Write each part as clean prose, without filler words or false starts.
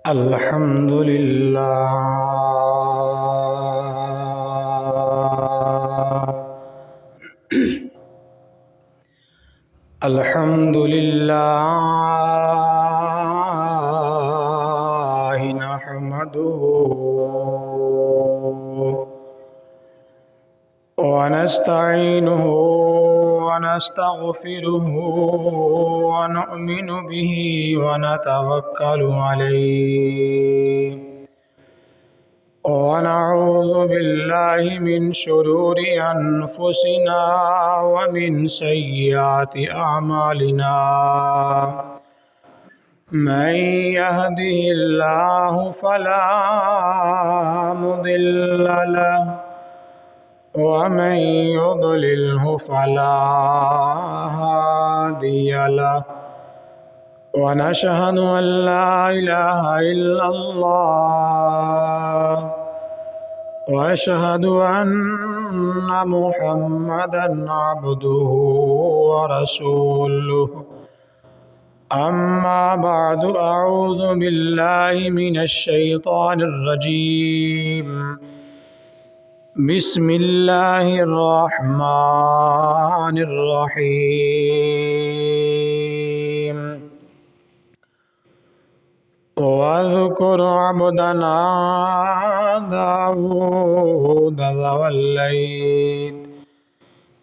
अल्हम्दुलिल्लाह नहमदुहु व नस्तईनुहु व नस्तगफिरुहु व नु'मिनु बिही व नतवक्कलु अलैहि व नऊज़ु बिल्लाहि मिन शुरूरि अनफुसिना व मिन सय्यिआति अअमालिना मन यहदिहिल्लाहु फला मुदिल्ल लहु व मन युद्लिल्हु फला हादिय लहु व नशहदु अन ला इलाहा इल्लल्लाह व अशहदु अन्ना मुहम्मदन अब्दुहु व रसूलुहु अम्मा बअदु अऊज़ु बिल्लाहि मिनश शैतानिर रजीम बिस्मिल्लाहिर रहमानिर रहीम वज़्कुर अब्दना दाऊद ज़वल्लैल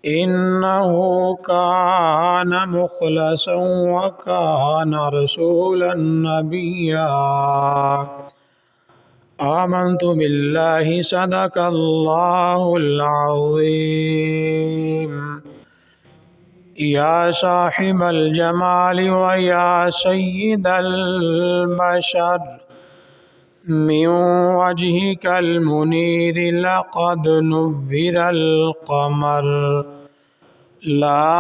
इन्नहु कान मुख़लसन व कान रसूलन नबिय्या आमन्तु बिल्लाहि सदक़ल्लाहुल अज़ीम या साहिबल जमाली व या सय्यिदल बशर मिन वजहिकल मुनीर लक़द नुव्विरल क़मर ला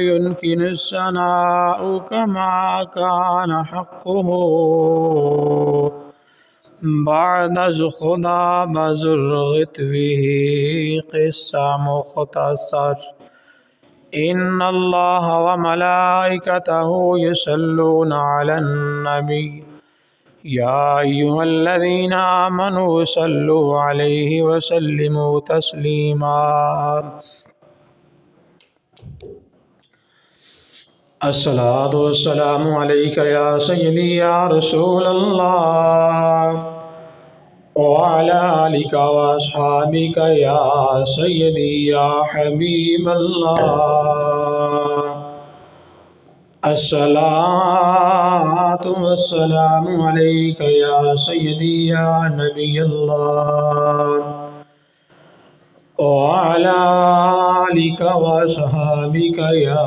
युमकिनु सनाउ कमा कान हक़्क़ुहु बाद खुदा बज़ुर्ग़ित्विही क़िस्सा मुख़्तसर इन्नल्लाह व मलाइकतहु युसल्लूना अलन नबी या अय्युहल्लज़ीना आमनू सल्लु अलैहि व सल्लिमू तस्लीमा अस्सलातु वस्सलामु अलैका या सय्यदी या रसूलल्लाह व अला आलिका व अस्हाबिका या सय्यदी या हबीबल्लाह अस्सलातु वस्सलामु अलैका या सय्यदी या नबियल्लाह व अला आलिका व अस्हाबिका या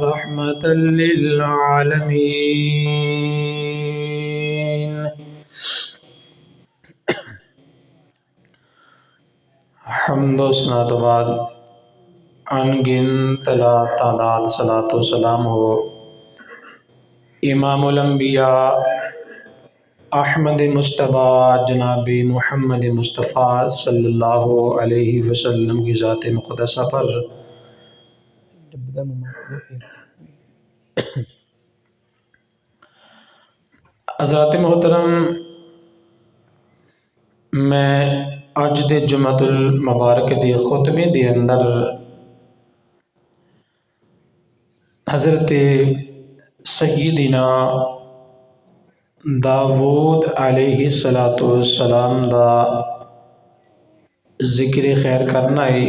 रहमतल लिल आलमीन। हम्द व सना तो बाद अनगिनत तादाद सलातो सलाम हो इमामुल अंबिया अहमद मुस्तफ़ा जनाबी मुहम्मद मुस्तफ़ा सल्लल्लाहु अलैहि वसल्लम की ज़ात मुक़द्दसा पर हज़रात मोहतरम, मैं अज दे जुमअतुल मुबारक दे खुतबे दे अंदर हज़रत सय्यिदिना दाऊद अलैहिस्सलातु वस्सलाम दा ज़िक्र खैर करना है।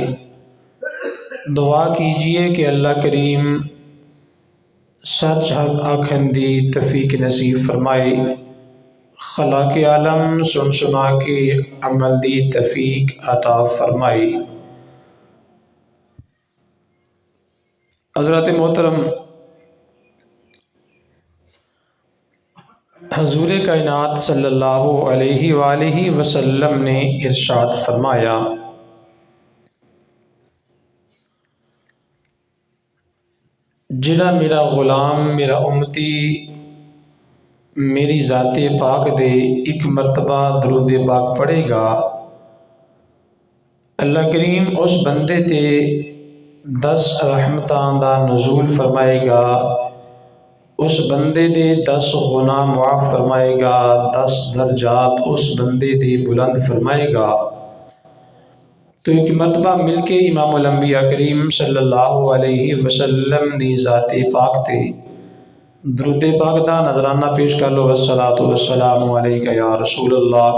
दुआ कीजिए कि अल्लाह करीम सच हक आखन दी तौफीक नसीब फरमाए, खलाक आलम सुन सुना के अमल दी तौफीक अता फरमाए। हज़रत मोहतरम, हजूर कायनात सल्लल्लाहु अलैहि वसल्लम ने इरशाद फरमाया, जिड़ा मेरा गुलाम मेरा उम्मती मेरी ज़ाते पाक दे एक मरतबा दरूद पाक पढ़ेगा, अल्लाह करीम उस बंदे ते 10 रहमतां दा नुज़ूल फरमाएगा उस बंदे दे 10 गुनाह माफ़ फरमाएगा, 10 दर्जात उस बंदे दे बुलंद फरमाएगा। तो एक मरतबा मिल के इमामुल अंबिया करीम सल्लल्लाहु अलैहि वसल्लम दी ज़ाते पाक ते दुरूद पाक दा नजराना पेश कर लो। अस्सलातु वस्सलामु अलैका या रसूलल्लाह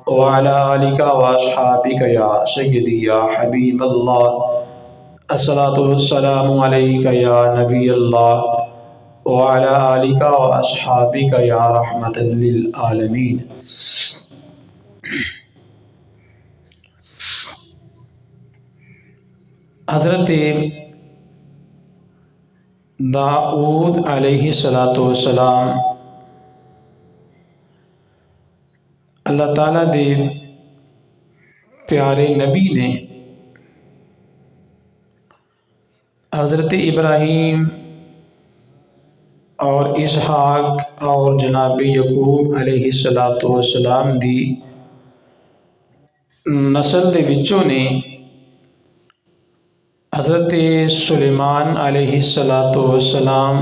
व अला आलिका व अस्हाबिका या सय्यदी या हबीबल्लाह। अस्सलातु वस्सलामु अलैका या नबी अल्लाह व अला आलिका व अस्हाबिका या रहमतन लिल आलमीन। हज़रत दाऊद अलैहिस्सलातु वस्सलाम अल्लाह ताला दे प्यारे नबी ने हज़रत इब्राहीम और इसहाक और जनाब यकूब अलैहिस्सलातु वस्सलाम दी नस्ल दे विचों ने हज़रत सुलेमान अलैहिस्सलातु वस्सलाम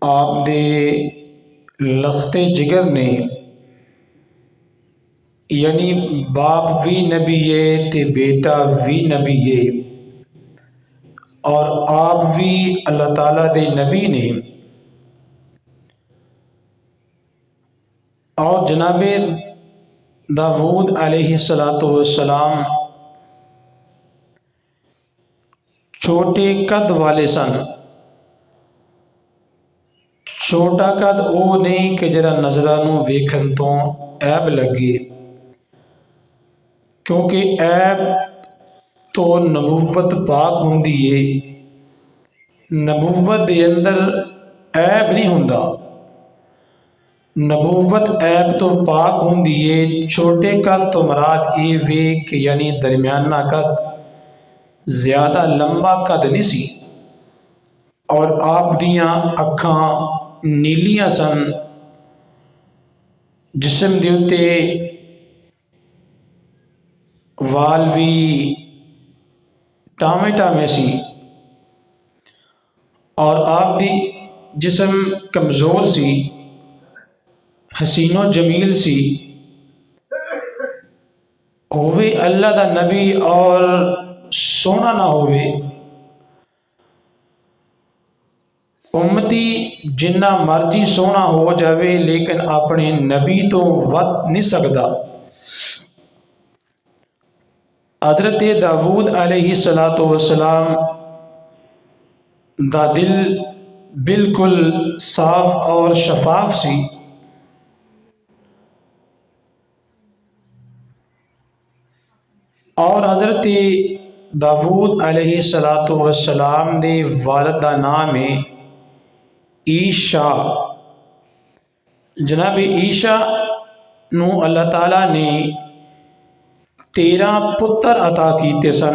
आप दे लख्ते जिगर ने यानी बाप भी नबी है ते बेटा भी नबी है और आप भी अल्लाह ताला दे नबी ने। और जनाब दाऊद अलैहिस्सलातु वस्सलाम छोटे कद वाले सन। छोटा कद वो नहीं कि जरा नज़रां नूं वेखण तो ऐब लगे, क्योंकि ऐब तो नबूवत पाक हुंदी है, नबूवत दे अंदर ऐब नहीं हुंदा। नबूवत ऐब तो पाक हुंदी है। छोटे कद तो मराद ये वे कि यानी दरमियाना कद, ज़्यादा लंबा कद नहीं सी। और आप दियां अखां नीलियां सन, जिस्म दे उत्ते वाल भी टामे टामे सी और आप दी जिस्म कमज़ोर सी, हसीनो जमील सी। होवे अल्लाह दा नबी और सोना ना होवे, उम्मती जिन्ना मर्जी सोना हो जावे लेकिन अपने नबी तो वध नहीं सकता। हज़रत दाऊद अलैहिस्सलातु वस्सलाम दा दिल बिल्कुल साफ और शफाफ सी। और हज़रत दाऊद अलैहिस्सलातु वस्सलाम दे वालिद दा नाम है ईशा। जनाब ईशा नू अल्लाह ताला ने 13 पुत्र अता कीते सन।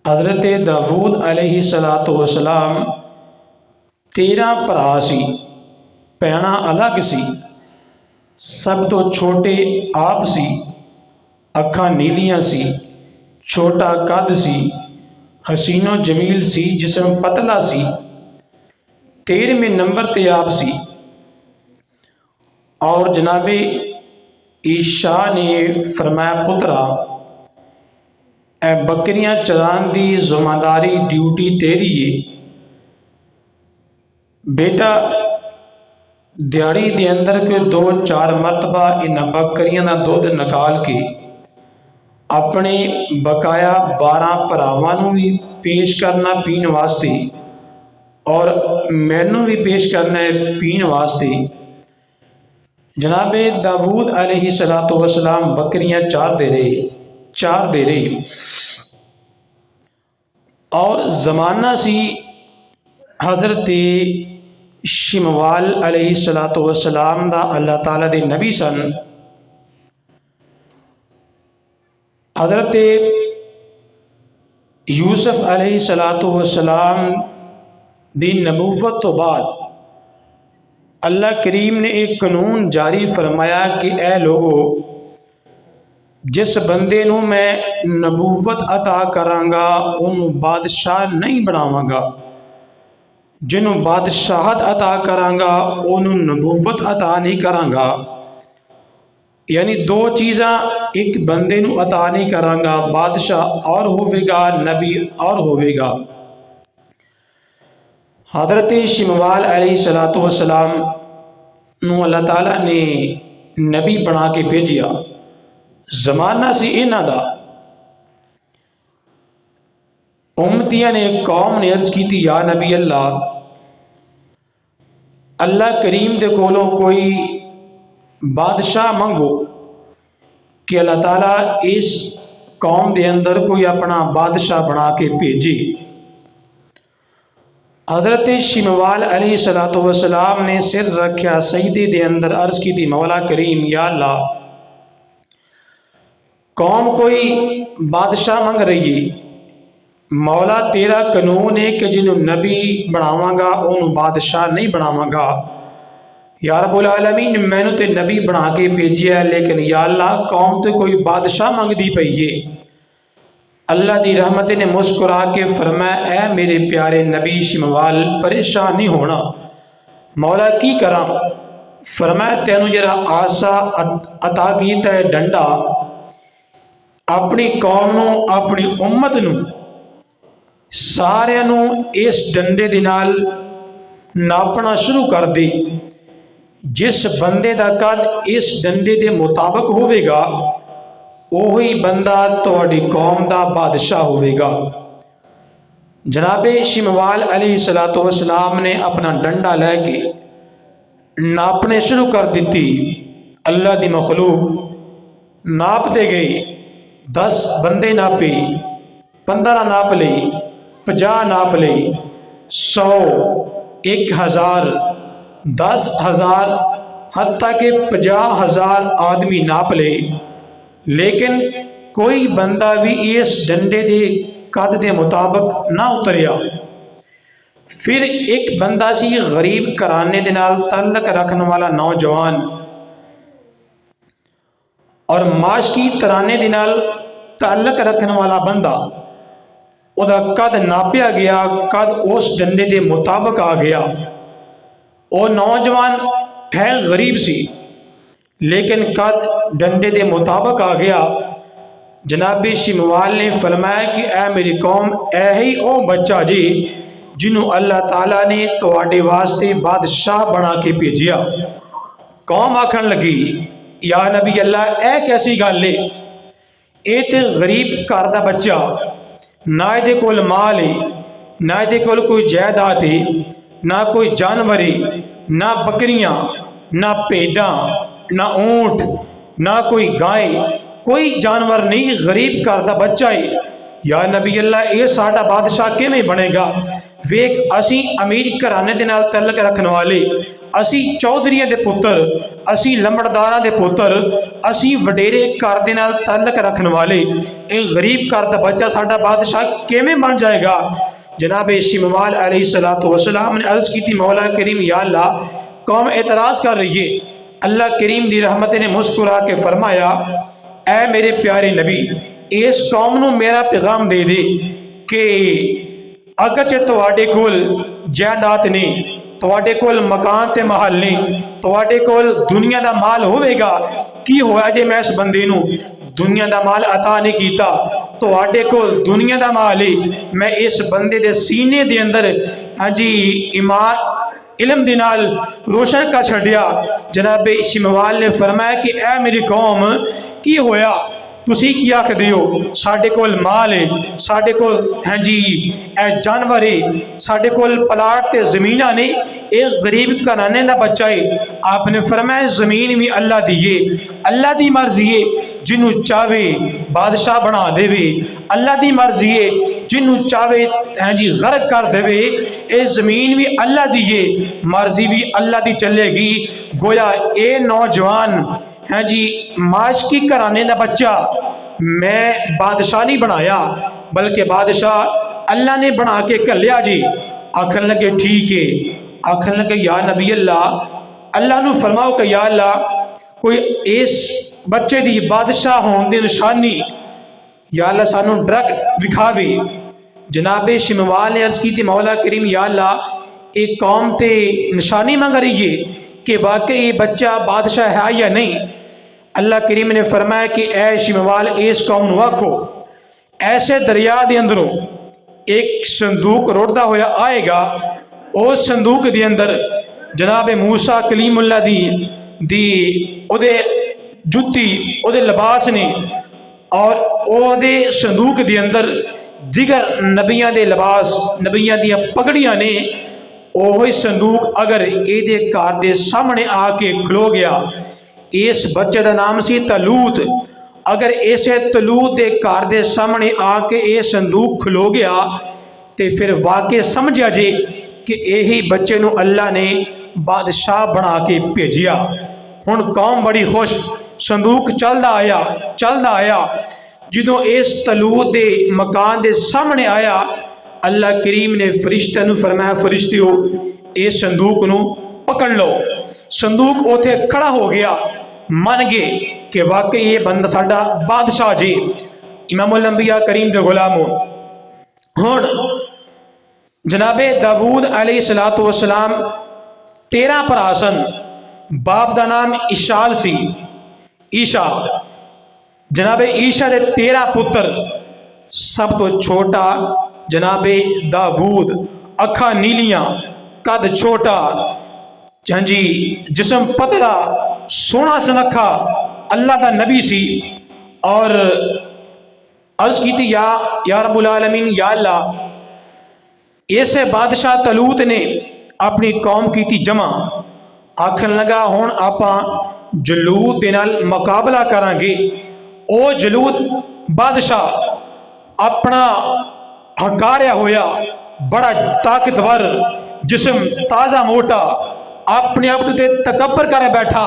हज़रत दाऊद अलैहिस्सलातु वस्सलाम 13 भरा सी, भैणां अलग सी। सब तो छोटे आप सी, अखां नीलियां सी, छोटा कद सी, हसीनो जमील सी, जिस्म पतला सी। 13वें नंबर ते आप सी। और जनाबे ईशा ने फरमाया, पुत्रा ए बकरियां चरान दी जिम्मेदारी ड्यूटी तेरी है। बेटा दिहाड़ी दे अंदर के 2-4 मरतबा इन बकरियां दा दुध निकाल के अपने बकाया 12 भरावां नूं भी पेश करना पीन वास्ते और मैनू भी पेश करना है पीन वास्ते। जनाबे दाऊद अलैहिस्सलातु वस्सलाम बकरियां चार दे रहे। और ज़माना सी हज़रत शिमवाल अलैहिस्सलातु वस्सलाम दा अल्लाह ताला दे नबी सन। हज़रत यूसुफ अलैहिस्सलातु वस्सलाम दी नबूवत तो बाद अल्लाह करीम ने एक कानून जारी फरमाया कि ए लोगो, जिस बंदे नूं मैं नबूवत अता करांगा उन्होंने बादशाह नहीं बनावांगा, जिन्हों बादशाहत अता करांगा उन्होंने नबूवत अता नहीं करांगा। यानी दो चीज़ा एक बंदे नू अता नहीं करांगा, बादशाह और होवेगा, नबी और होवेगा। हज़रत शिमवाल अलैहिस्सलातु वस्सलाम नू अल्लाह ताला ने नबी बना के भेजिया। जमाना सी इन्हां दा, उम्मतियां ने कौम ने अर्ज की थी, या नबी अल्लाह, अल्लाह करीम दे कोलों कोई बादशाह मंगो कि अल्लाह ताला इस कौम दे अंदर कोई अपना बादशाह बना के भेजे। हज़रत शिमवाल अलैहिस्सलातु वस्सलाम ने सिर रखा सजदे दे अंदर अर्ज की थी, मौला करीम या अल्लाह, कौम कोई बादशाह मंग रही है, मौला तेरा कानून है कि जिन्हों नबी बनावांगा उन्होंने बादशाह नहीं बनावांगा। या रब्बुल आलमीन मैनू ते नबी बना के भेजिया, लेकिन या अल्लाह कौम तो कोई बादशाह मंगदी पई है। अल्लाह की रहमत ने मुस्कुरा के फरमाया, ऐ मेरे प्यारे नबी शिमवाल, परेशान नहीं होना। मौला की करा? फरमाया, तेनू जरा आसा अता कीता है डंडा, अपनी कौम नू अपनी उम्मत नू सारिਆਂ ਨੂੰ इस डंडे दे नाल नापना शुरू कर दे। जिस बंदे का कद इस डंडे के मुताबिक होवेगा वही बंदा तुहाडी कौम का बादशाह होवेगा। जनाबे शिमवाल अलैहिस्सलातु वस्सलाम ने अपना डंडा लैके नापने शुरू कर दी। अल्लाह की मखलूक नापते गए, 10 बंदे नापे, 15 नाप ले, 50 नाप ले, 100, 1000, 10,000, हत्ता के 50,000 आदमी नाप ले, लेकिन कोई बंदा भी इस डंडे के कद के मुताबिक ना उतरिया। फिर एक बंदा सी गरीब घराने दे नाल तल्लक रखने वाला नौजवान और माशकी तराने दे नाल तल्लक रखने वाला बंदा, उदा कद नापिया गया, कद उस डंडे के मुताबिक आ गया। वो नौजवान है गरीब सी, लेकिन कद डंडे के मुताबिक आ गया। जनाबी शिमवाल ने फरमाया कि ऐ मेरी कौम, ऐ ही ओ बच्चा जी जिन्हों अल्लाह ताला ने तुहाडे वास्ते बादशाह बना के भेजिया। कौम आखन लगी, या नबी अल्लाह, ऐ कैसी गल है? ये तो गरीब घर का बच्चा, ना ये कोल माल है, ना ये कोल कोई जायदाद है, ना कोई जानवर है, ना बकरियां, ना भेडां, ना ऊंट, ना कोई गाय, कोई जानवर नहीं, गरीब घर का बच्चा है। या नबी अल्लाह, ये साडा बादशाह किवें बनेगा? वेख, असी अमीर घराने दे नाल तल्लक रखने वाले, असी चौधरियां दे पुत्र, असी लंबड़दारां दे पुत्र, असी वडेरे घर दे नाल तल्लक रखने वाले, ये गरीब घर दा बच्चा साडा बादशाह किवें बन जाएगा? जनाब शिमवाल अलैहिस्सलातु वस्सलाम ने अर्ज की थी, मौला करीम या अल्लाह, कौम एतराज़ कर रही है। अल्लाह करीम दी रहमत ने मुस्कुरा के फरमाया, ऐ मेरे प्यारे नबी, इस कौम नू मेरा पैगाम दे दे कि अगर तुहाडे कोल जायदाद ने, तुहाडे कोल मकान ते महल ने, तुहाडे कोल दुनिया का माल होवेगा, की होया जे मैं इस बंदे नू दुनिया का माल अता नहीं कीता? तुहाडे कोल दुनिया का माल है, मैं इस बंदे दे सीने दे अंदर हाँ जी ईमान इल्म दे नाल रोशन कर छड़िया। जनाब शिमवाल ने फरमाया कि ऐ मेरी कौम, की होया? तुसी की आखदे हो? साडे कोल माल है, साडे कोल हाँ जी जानवर है, साडे कोल प्लाट ते जमीना ने, एक गरीब घराने का बच्चा है। आपने फरमाया जमीन भी अल्लाह दी है, अल्लाह की मर्जी है, जिन्हों चाहे बादशाह बना देवे, अल्लाह की मर्जी है, जिन्हों चाहे हाँ जी गर्क कर देवे। ये जमीन भी अल्लाह दी है, मर्जी भी अल्लाह की चलेगी। गोया ये नौजवान है जी माशकी घराने का बच्चा मैं बादशाह नहीं बनाया, बल्कि बादशाह अल्लाह ने बना के घलिया जी। आखन लगे ठीक है, आखन लगे या नबी अल्लाह, अल्लाह नू फरमाओ कि या अल्लाह, कोई इस बच्चे की बादशाह होने की निशानी या अल्लाह सानू डायरेक्ट विखावे। जनाबे शिमवाल ने अर्ज की थी, मौला करीम या अल्लाह, एक कौम ते निशानी मंग रही है कि वाकई ये बच्चा बादशाह है या नहीं। अल्लाह करीम ने फरमाया कि ऐ शिमवाल इस कौम नूं आखो ऐसे दरिया के अंदरों एक संदूक रुड़दा होया आएगा, उस संदूक के अंदर जनाब मूसा कलीमुल्लाह दी ओदे जुत्ती ओदे लिबास ने और ओदे संदूक के अंदर दिगर नबियां दे लिबास नबियां दियां पगड़ियां ने। ओही संदूक अगर ये घर के सामने आके खलो गया, इस बच्चे का नाम सी तलूत, अगर इसे तलूत के घर के सामने आके ये संदूक खलो गया तो फिर वाकई समझा जे कि यही बच्चे नूं अल्लाह ने बादशाह बना के भेजिया। हुण कौम बड़ी खुश, संदूक चलदा आया जो इस तलूत के मकान के सामने आया, अल्लाह करीम ने फरिश्ते नूं फरमाया फरिश्तियों इस संदूक नूं पकड़ लो। संदूक उथे खड़ा हो गया, मन गए कि वाकई ये बंदा साडा बादशाह जी इमामुल अंबिया करीम दे गुलामो। हुण जनाबे दाऊद अलैहिस्सलातु वस्सलाम 13 भरा सन, बाप का नाम इशाल सी ईशा। जनाबे ईशा के 13 पुत्र, सब तो छोटा जनाबे दाऊद, अखा नीलियां, कद छोटा, हाँ जी जिस्म पतला, सोना सुनखा, अल्लाह का नबी सी। और अर्ज की या रब्बुल आलमीन या अल्लाह, ऐसे बादशाह तलूत ने अपनी कौम की जमा, आखन लगा हुण आपां जलूत दे नाल मुकाबला करांगे। ओ जलूत बादशाह अपना हकारिया होया, बड़ा ताकतवर, जिस्म ताज़ा मोटा, अपने आप ते तकबर कर बैठा,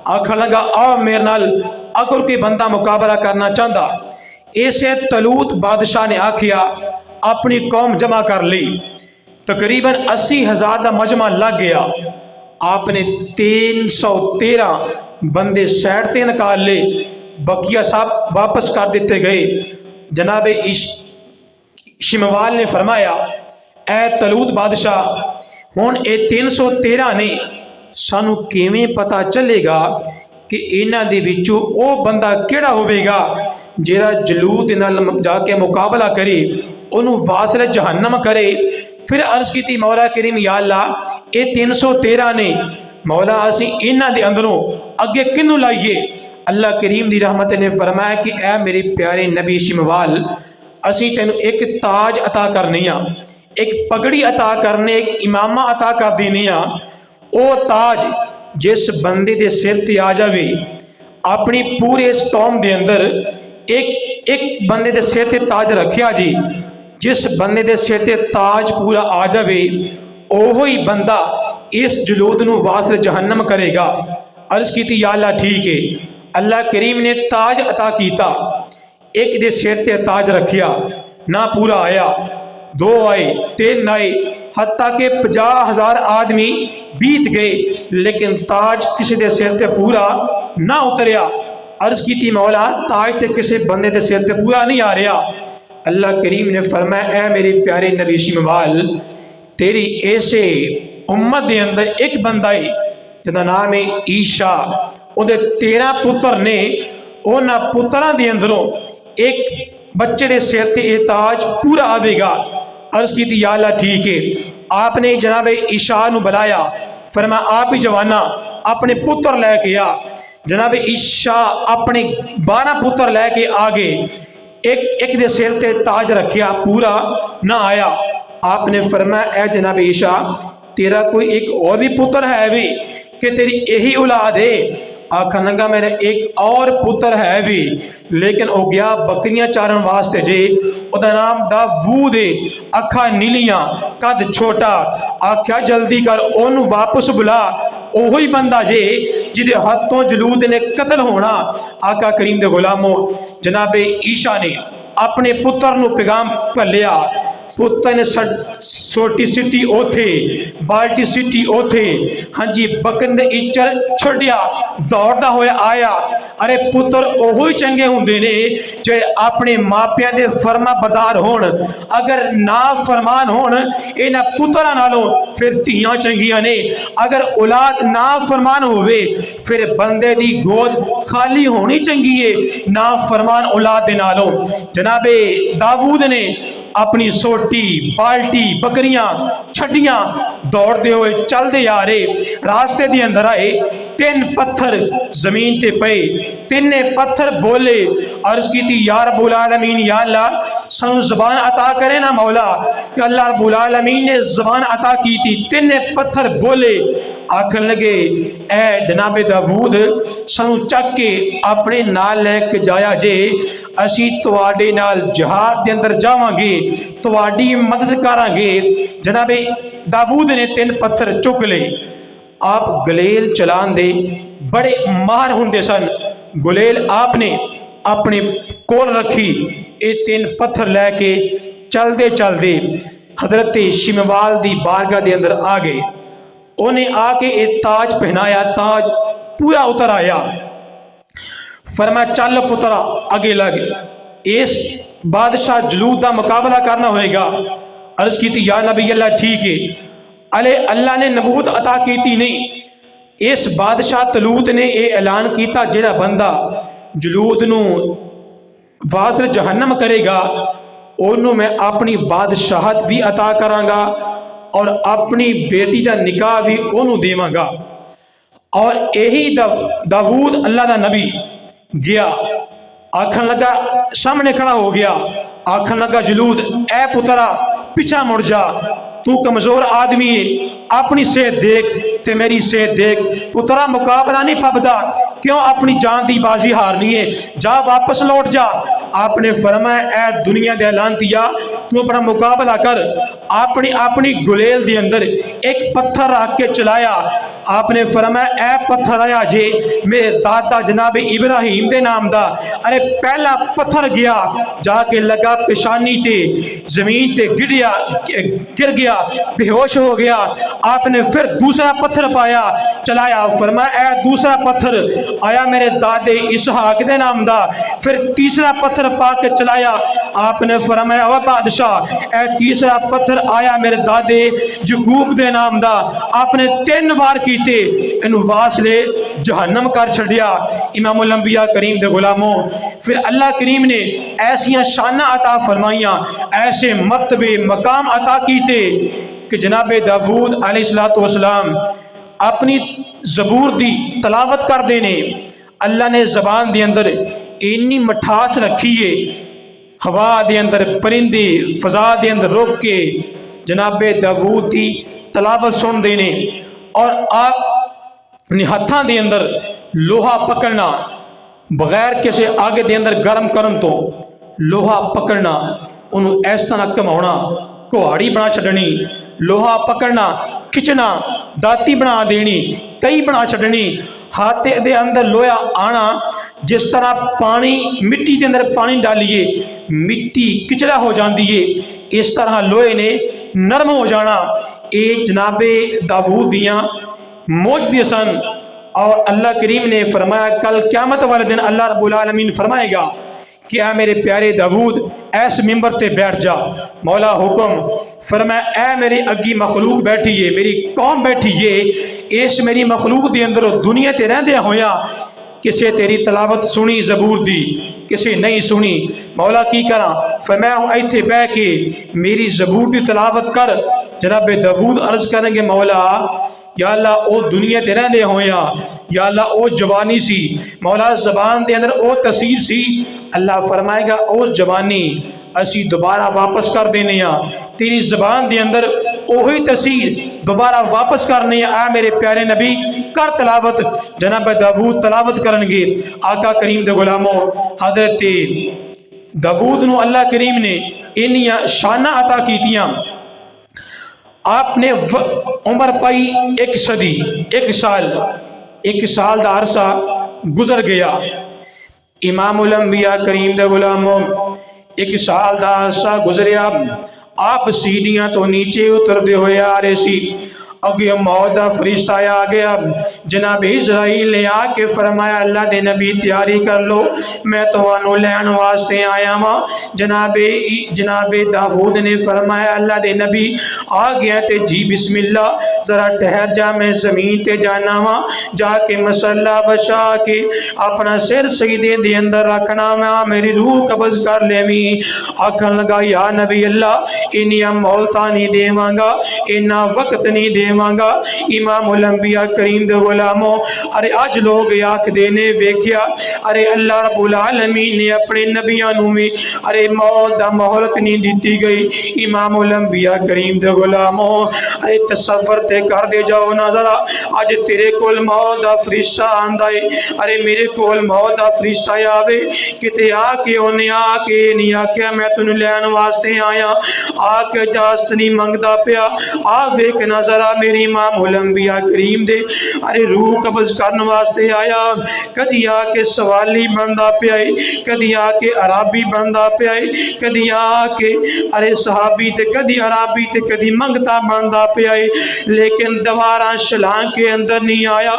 आखन लगा आओ मेरे नाल अगर कोई बंदा मुकाबला करना चाहता। इसे तलूत बादशाह ने आखिया अपनी कौम जमा कर ली, तकरीबन 80,000 का मजमा लग गया। आपने 313 बंदे साइड ते निकाल ले, बकिया सब वापस कर दिते गए। जनाबे शिमवाल ने फरमाया ए तलूत बादशाह, हुण ये 313 ने सानू किवें पता चलेगा कि इन्हां दे विचों ओ बंदा किहड़ा होवेगा जिहड़ा जलूत दे नाल जाके मुकाबला करे, उन्हों वासिल जहन्नम करे। फिर अर्ज की मौला करीम या अल्लाह ये 313 ने, मौला असी इन्हां दे अंदरों अगे किनू लाइए। अल्लाह करीम दी रहमत ने फरमाया कि ऐ मेरे प्यारे नबी शिमवाल, असी तेनू एक ताज अता करनी आ, एक पगड़ी अता करने, एक इमामा अता कर देनी आ। ओ ताज जिस बंदे दे सिर ते आ जावे, अपनी पूरे इस कौम दे अंदर एक बंदे दे सिर ते ताज रखिया जी, जिस बंदे दे सिर ते ताज पूरा आ जावे ओहो ही बंदा इस जलूद नूं वासिल जहन्नम करेगा। अर्ज की या अल्लाह ठीक है। अल्लाह करीम ने ताज अता किया, एक दे सिर ते ताज रखिया, ना पूरा आया, 2 आए, 3 आए, हत्ता के 50,000 आदमी बीत गए, लेकिन ताज किसी दे सिर ते पूरा ना उतरिया। अर्ज की मौला ताज ते किसी बंदे दे सिर ते पूरा नहीं आ रहा। अल्लाह करीम ने फरमाया ए मेरे प्यारे नबी शिमवाल, तेरी ऐसे उम्मत दे अंदर एक बंदा है जिसका नाम है ईशा, उहदे 13 पुत्र ने, उन्हां पुत्रां दे अंदरों एक बच्चे दे सिर ते यह ताज पूरा आवेगा। अर्ज की या अल्लाह ठीक है। आपने जनाब ईशा नूं बुलाया, फरमाया आप ही जवाना अपने पुत्र लैके आ। जनाब ईशा अपने 12 पुत्र लैके आ गए, एक दे सिर ते ताज रखिया, पूरा ना आया। आपने फरमाया ए जनाब ईशा, तेरा कोई एक और भी पुत्र है भी कि तेरी यही औलाद है? आखन लगा मेरा एक और पुत्र है भी, लेकिन वो गया बकरियां चारण वास्ते जे, उहदा नाम दाऊद है, अखा नीलियां, कद छोटा। आख्या जल्दी कर ओनू वापस बुला, ओहो ही बंदा जे जिदे हाथों जलूद ने कतल होना। आका करीम दे गुलामों, जनाबे ईशा ने अपने पुत्र नूं पैगाम घल्लिया, पुत्र ने सोटी सिटी ओथे, बाल्टी सिटी ओथे, हाँ जी बकरे ने इचर छड़िया दौड़दा होया आया। अरे पुत्र ओहो ही चंगे हुंदे ने जे अपने मापियां दे फरमा बरदार होण, अगर ना फरमान होण इन्हां पुत्रां नालों फिर धीआं चंगियां ने। अगर औलाद ना फरमान होवे फिर बंदे दी गोद खाली होनी चंगी है ना फरमान औलाद दे नालों। जनाबे दाऊद ने अपनी सोटी बाल्टी बकरियां छड़ियां दौड़ते हुए चलते आ रहे, रास्ते के अंदर आए, तीन पत्थर जमीन ते पे, तिने पत्थर बोले, अर्ज की थी या रब्बुल आलमीन या अल्लाह सानू ज़बान अता करे ना मौला। कि अल्लाह रब्बुल आलमीन ने ज़बान अता की थी, तिने पत्थर बोले, आखन लगे ए जनाबे दाऊद सानू चक के अपने नाल लेके जाया जे, असी तुहाडे नाल जहाद दे अंदर जावांगे, तुहाडी मदद करांगे। जनाबे दाऊद ने तीन पत्थर चुक ले। आप गलेल चलान दे बड़े माहर हुंदे सन। गुलेल आपने अपने कोल रखी, ये तीन पत्थर लैके चलते चलते हजरत शिमवाल दी बारगाह दे अंदर आ गए। उन्हें आके एक ताज पहनाया, ताज पूरा उतर आया। फरमाया चल पुत्रा आगे लग, इस बादशाह जलूद का मुकाबला करना होएगा। अर्ज की थी या नबी अल्लाह ठीक है। अले अल्लाह ने नबूत अता की थी नहीं, इस बादशाह तलूत ने यह ऐलान किया जेड़ा बंदा जलूद नू वाज़िर जहन्नम करेगा ओनू मैं अपनी बादशाहत भी अता करांगा और अपनी बेटी का निकाह भी ओनू देवांगा। और यही दाऊद अल्लाह का नबी गया, आखन लगा, सामने खड़ा हो गया, आखन लगा जलूद ए पुत्रा पिछा मुड़ जा, तू कमजोर आदमी है, अपनी सेहत देख ते मेरी सेहत देख, पुत्रा मुकाबला नहीं फबदा, क्यों अपनी जान की बाजी हारनी है, जा वापस लौट जा। आपने फरमाया ए दुनिया दे लांतिया तू अपना मुकाबला कर। अपनी अपनी गुलेल दे अंदर एक पत्थर रख के चलाया। आपने फरमाया ए पत्थर आया जे मेरे दादा जनाब इब्राहिम दे नाम दा। अरे पहला पत्थर गया जाके लगा पेशानी ते, जमीन ते गिर गया, बेहोश हो गया। आपने फिर दूसरा पत्थर पाया, चलाया, फरमाया ए दूसरा पत्थर आया मेरे दादे इसहाक दे नाम दा। फिर तीसरा पत्थर पा के चलाया। आपने फरमाया ओ बादशाह ए तीसरा पत्थर आया मेरे दादे यकूब दे नाम दा। आपने 3 बार कीते, इन्हू वासले जहन्नम कर छड़िया। इमामुल अंबिया करीम दे गुलामों, फिर अल्लाह करीम ने ऐसियां शाना अता फरमाइयां, ऐसे मर्तबे मकाम अता कीते कि जनाबे दाऊद अलैहिस्सलातु वस्सलाम अपनी ज़बूर दी तलावत कर देने। अल्लाह ने ज़बान दे अंदर इन्नी मठास रखी है, हवा दे अंदर परिंदे फजा दे अंदर रोक के जनाबे दाऊद की तलावत सुन देने। और आप हत्थां दे अंदर लोहा पकड़ना, बगैर किसी आगे दे अंदर गर्म करन तो लोहा पकड़ना, उन्होंने इस तरह घुमाना, कुहाड़ी बना छड़नी, लोहा पकड़ना, खिंचना, दाती बना देनी, कई बना छड़नी, हाथ दे अंदर लोहा आना। जिस तरह पानी मिट्टी के अंदर पानी डालिए मिट्टी किचड़ा हो जाती है, इस तरह लोहे ने नरम हो जाना। ये जनाबे दाऊद दियाँ मौजज़े सन। और अल्लाह करीम ने फरमाया कल क़यामत वाले दिन अल्लाह रब्बुल आलमीन फरमाएगा कि आ मेरे प्यारे दाऊद ऐस मिंबर ते बैठ जा। मौला हुक्म फरमाया ए मेरी अगी मखलूक बैठी है, मेरी कौम बैठी है, इस मेरी मखलूक के अंदर दुनिया ते रहंदे होया किसे तेरी तलावत सुनी ज़बूर दी, किसे नहीं सुनी। मौला की करा, फरमाया इत्थे बह के मेरी ज़बूर की तलावत कर। जनाबे दाऊद अर्ज करेंगे मौला या अल्लाह ओ दुनिया ते रहंदे होया, या अल्लाह ओ जवानी सी, मौला ज़बान दे अंदर ओ तसीर सी। अल्लाह फरमाएगा उस जवानी असी दोबारा वापस कर देने आ, तेरी ज़बान दे अंदर ओही तसीर दोबारा वापस करने आ मेरे प्यारे नबी कर तलावत। जनाब दाऊद तलावत करनगे। आका करीम दे गुलामों, हजरत दाऊद नू अल्लाह करीम ने इन्नियां शाना अता कीतियां। आपने उम्र पाई 1 सदी, 1 साल का अरसा गुजर गया। इमामुल अंबिया करीम दे गुलामों, 1 साल का अरसा गुजरिया। आप सीढ़ियां तो नीचे उतरते हुए आ रहे सी, अगे मौत का फरिश्ता आ गया। जनाब इजराइल ने आके फरमाया अल्लाह दे नबी तैयारी कर लो, मैं तुहानू लैन वास्ते आया वा। जनाबे दाऊद ने फरमाया अल्लाह दे नबी आ गया ते जी बिस्मिल्लाह, जरा ठहर जा, मैं जमीन ते जाना वा, जाके मसला बचा के अपना सिर सजदे दे अंदर रखना वा, मेरी रूह कब्ज कर लेवी। आखन लगा या नबी अल्लाह, इन्नियां मौलता नहीं देवांगा, इन्ना वक्त नहीं दे देवांगा। इमामुल अंबिया करीम दे गुलामों, अरे अज लोग आखदे ने वेख्या, अरे अल्लाह रब्बुल आलमीन ने अपने नबियां नूं भी अरे मौत दा मोहलत नहीं दी गई। इमामुल अंबिया करीम दे गुलामों, अरे तसव्वुर ते कर दे जाओ ना जरा, अज तेरे कोल मौत दा फरिश्ता आंदा है, अरे मेरे कोल मौत दा फरिश्ता आवे, किते आके उन्हें आके नहीं आख्या मैं तेनू लैन वास्ते आया, आके इजाजत नहीं मंगदा पिया, आ वेख ना जरा मेरी इमामुल अंबिया करीम दे अरे रूह कब्ज करने वास्ते आया। कदी आके सवाली बनता पिया, कदी आके अराबी बनता पिया, कदी आके अरे सहाबी ते कदी अराबी ते कदी मंगता बनता पिया, लेकिन दवारा छलांग के अंदर नहीं आया,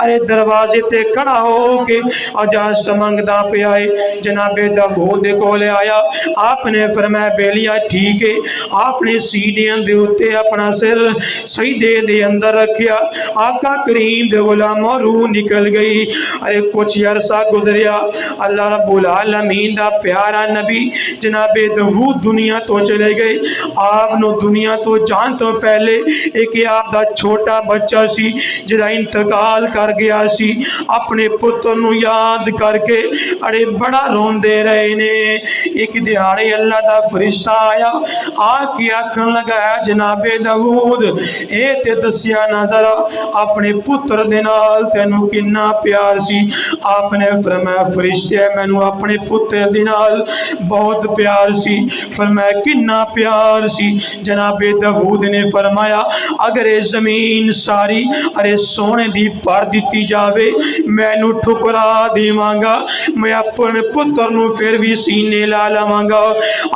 अरे दरवाजे ते खड़ा हो के इजाजत मंगता पिया। जनाबे दाऊद दे कोल आया, आपने फरमाया बेलिया ठीक है, आपने सीढ़ियां दे उत्ते अपना सिर सजदे दे अंदर रखिया। आका करीम दे गुलामों रूह निकल गई। अरे कुछ अरसा गुजरिया, अल्लाह रब्बुल आलमीन दा प्यारा नबी जनाबे दाऊद दुनिया तो चले गए। आपनो दुनिया तो जान तो पहले एक आप दा छोटा बच्चा सी जिहदा इंतकाल कर गया सी, अपने पुत्र नू याद करके अरे बड़ा रोंदे रहे ने। एक दिहाड़े अल्लाह दा फरिश्ता आया, आके आखन लगा जनाबे दाऊद ए ते दसिया ना जरा अपने पुत्र दे नाल तैनू किन्ना प्यार सी। आपने फरमाया फरिश्ते मैनू अपने पुत्र दे नाल बहुत प्यार सी। फरमाया किन्ना प्यार सी। जनाबे दाऊद ने फरमाया अगर ये जमीन सारी अरे सोने दी भर दी जावे मैनू ठुकरा देवांगा, मैं अपने पुत्र नू फिर भी सीने ला लवांगा।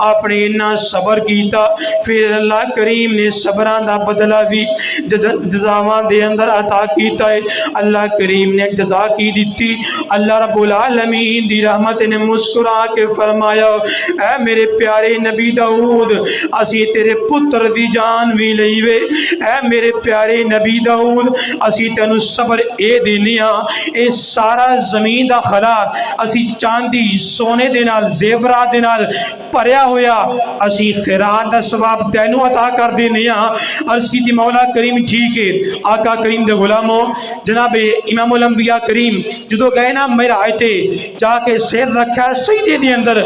आपने इन्ना सबर किया, फिर अल्लाह करीम ने सबरां दा बदला भी जजावां दे अंदर अता कीता है। अल्लाह करीम ने जजा की दी। अल्लाह रब्बुल आलमीन दी रहमत ने मुस्कुरा के फरमाया ऐ मेरे प्यारे नबी दाऊद, असी तेरे पुत्र दी जान भी लई वे। ऐ मेरे प्यारे नबी दाऊद, असी तेनू सबर ए देने ए सारा जमीन दा खला असी चांदी सोने दे नाल जेवरात दे नाल भरिया होया असी खैरात दा सवाब तैनू अता कर देने। अर्ज की मौला करीम ठीक है। आका करीम दे गुलामों जनाब इमामुल अंबिया करीम जो गए ना मेराज ते जाके सिर रखा सजदे दे अंदर,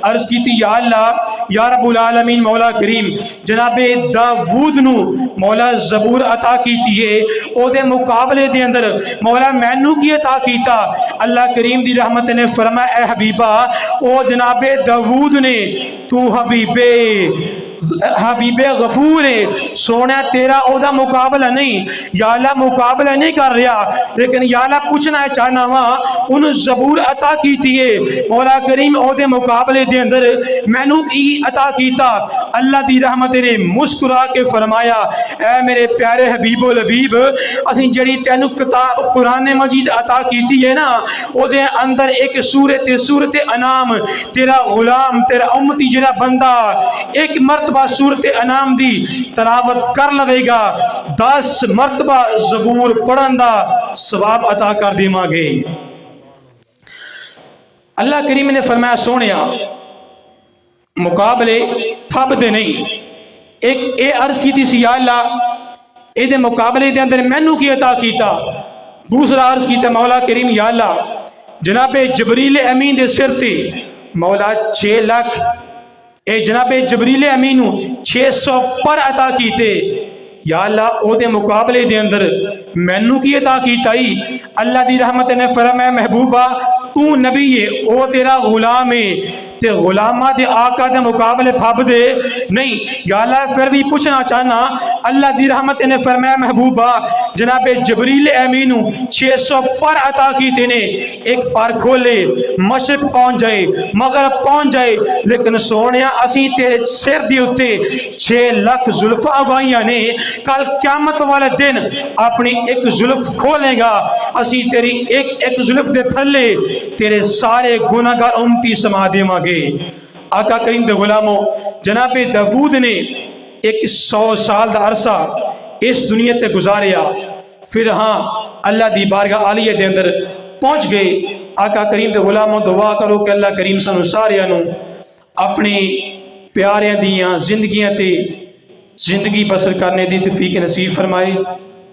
अर्ज की या अल्लाह या रब्बुल आलमीन मौला करीम जनाबे दाऊद नू मौला जबूर अता कीती है, ओदे मुकाबले दे अंदर मौला मैनू की अता कीता। अल्लाह करीम दी रहमत ने फरमाया ए हबीबा ओ जनाबे दाऊद ने तू हबीबे गफूर है, सोना तेरा ओदा मुकाबला नहीं, या अल्लाह मुकाबला नहीं कर रहा, लेकिन या अल्लाह पूछना है चाहना वा उन जबूर अता कीती है मौला करीम ओदे मुकाबले दे अंदर मैनू की अता कीता। अल्लाह दी रहमत ने मुस्कुरा के फरमाया ऐ मेरे प्यारे हबीबुल हबीब, असी जड़ी तैनू किताब कुरान मजीद अता कीती है ना, ओदे अंदर एक सूरत अनाम तेरा गुलाम तेरा उम्मती जिहड़ा बंदा एक मरतबा सूरत अनाम दी तलावत कर लवेगा 10 मरतबा ज़बूर पढ़न दा सवाब अता कर देवांगे। अल्लाह करीम ने फरमाया सोनिया मुकाबले फबदे नहीं। एक ये अर्ज की सी या अल्लाह ये मुकाबले के अंदर मैनू की अता कीता। दूसरा अर्ज किया मौला करीम या अल्लाह जनाबे जबरील अमीन दे सिर ते मौला 6 लाख ए जनाबे जबरील अमीन 600 पर अता कीते। या अल्लाह ओदे मुकाबले दे अंदर मैनू की अता कीताई। अल्लाह दी रहमत ने फरमाया महबूबा तू नबी है ओ तेरा गुलाम है ते गुलामा दे आका दे मुकाबले फब दे नहीं। या अल्लाह फिर भी पूछना चाहना, अल्लाह दी रहमत ने फरमाया महबूबा जनाब जबरील अमीन 600 पर अता कीते ने। एक पर खोले मशरक पहुंच जाए मगरब पहुंच जाए, लेकिन सोने असी तेरे सिर दे उत्ते 6 लाख जुल्फा उगाइया ने। कल क़यामत वाले दिन अपनी एक जुल्फ खोलेगा, असी तेरी एक एक जुल्फ दे थले तेरे सारे गुनाहगार उम्मती समा देवांगे। आका करीम दे गुलामों, जनाब दाऊद ने एक 100 साल का अरसा इस दुनिया ते गुजारिया, फिर हाँ अल्लाह दी बारगाह आलिया दे अंदर पहुंच गए। आका करीम दे गुलामों, दुआ करो कि अल्लाह करीम सानू सारियां नू अपने प्यारियां दियां जिंदगियां ते जिंदगी बसर करने दी तौफीक नसीब फरमाए।